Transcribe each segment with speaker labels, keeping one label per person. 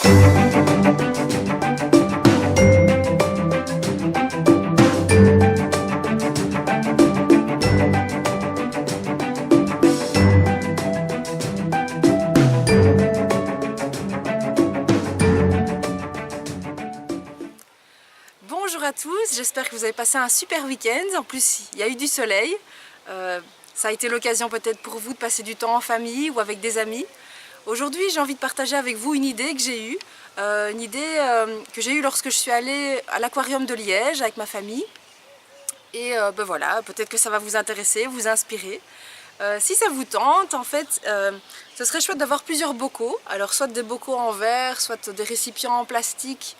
Speaker 1: Bonjour à tous, j'espère que vous avez passé un super week-end. En plus, il y a eu du soleil. Ça a été l'occasion peut-être pour vous de passer du temps en famille ou avec des amis. Aujourd'hui, j'ai envie de partager avec vous une idée que j'ai eue. Que j'ai eue lorsque je suis allée à l'aquarium de Liège avec ma famille. Et ben voilà, peut-être que ça va vous intéresser, vous inspirer. Si ça vous tente, en fait, ce serait chouette d'avoir plusieurs bocaux. Alors soit des bocaux en verre, soit des récipients en plastique.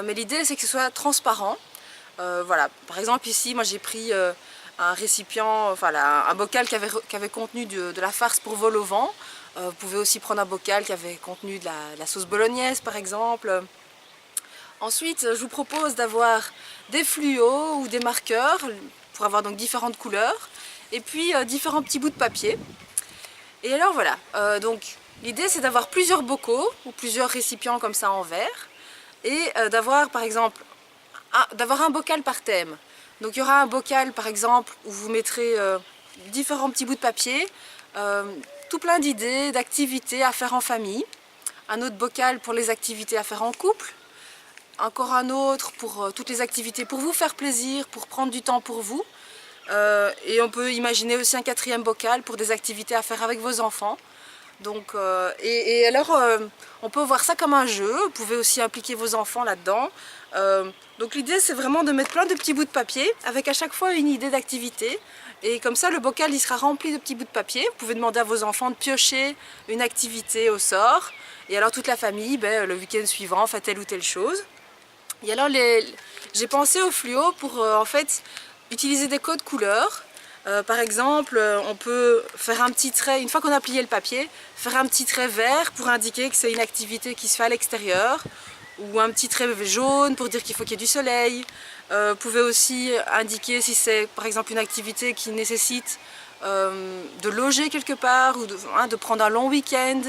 Speaker 1: Mais l'idée c'est que ce soit transparent. Voilà, par exemple ici, moi j'ai pris un récipient, enfin un bocal qui avait contenu de la farce pour vol au vent. Vous pouvez aussi prendre un bocal qui avait contenu de la sauce bolognaise par exemple. Ensuite, je vous propose d'avoir des fluos ou des marqueurs pour avoir donc différentes couleurs. Et puis différents petits bouts de papier. Et alors voilà, donc l'idée c'est d'avoir plusieurs bocaux ou plusieurs récipients comme ça en verre et d'avoir par exemple un bocal par thème. Donc il y aura un bocal par exemple où vous mettrez différents petits bouts de papier, tout plein d'idées, d'activités à faire en famille. Un autre bocal pour les activités à faire en couple. Encore un autre pour toutes les activités pour vous faire plaisir, pour prendre du temps pour vous. Et on peut imaginer aussi un quatrième bocal pour des activités à faire avec vos enfants. Donc, alors, on peut voir ça comme un jeu, vous pouvez aussi impliquer vos enfants là-dedans. Donc l'idée c'est vraiment de mettre plein de petits bouts de papier avec à chaque fois une idée d'activité. Et comme ça le bocal il sera rempli de petits bouts de papier. Vous pouvez demander à vos enfants de piocher une activité au sort. Et alors toute la famille, le week-end suivant, fait telle ou telle chose. Et alors j'ai pensé au fluo pour en fait utiliser des codes couleurs. Par exemple, on peut faire un petit trait, une fois qu'on a plié le papier, faire un petit trait vert pour indiquer que c'est une activité qui se fait à l'extérieur, ou un petit trait jaune pour dire qu'il faut qu'il y ait du soleil. Vous pouvez aussi indiquer si c'est par exemple une activité qui nécessite de loger quelque part, ou de prendre un long week-end.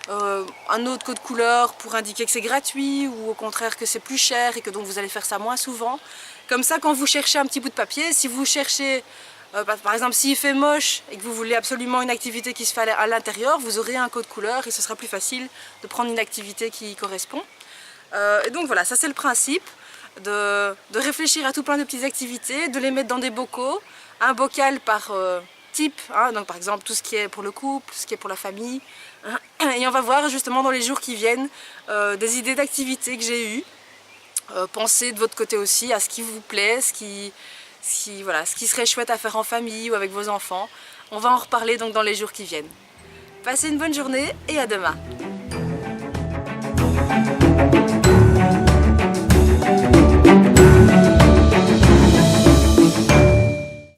Speaker 1: Un autre code couleur pour indiquer que c'est gratuit, ou au contraire que c'est plus cher et que donc vous allez faire ça moins souvent. Comme ça, quand vous cherchez un petit bout de papier, si vous cherchez, par exemple, s'il fait moche et que vous voulez absolument une activité qui se fait à l'intérieur, vous aurez un code couleur et ce sera plus facile de prendre une activité qui correspond. Et donc voilà, ça c'est le principe, de réfléchir à tout plein de petites activités, de les mettre dans des bocaux, un bocal par type, donc par exemple tout ce qui est pour le couple, tout ce qui est pour la famille. Et on va voir justement dans les jours qui viennent des idées d'activités que j'ai eues. Pensez de votre côté aussi à ce qui vous plaît, ce qui serait chouette à faire en famille ou avec vos enfants. On va en reparler donc dans les jours qui viennent. Passez une bonne journée et à demain.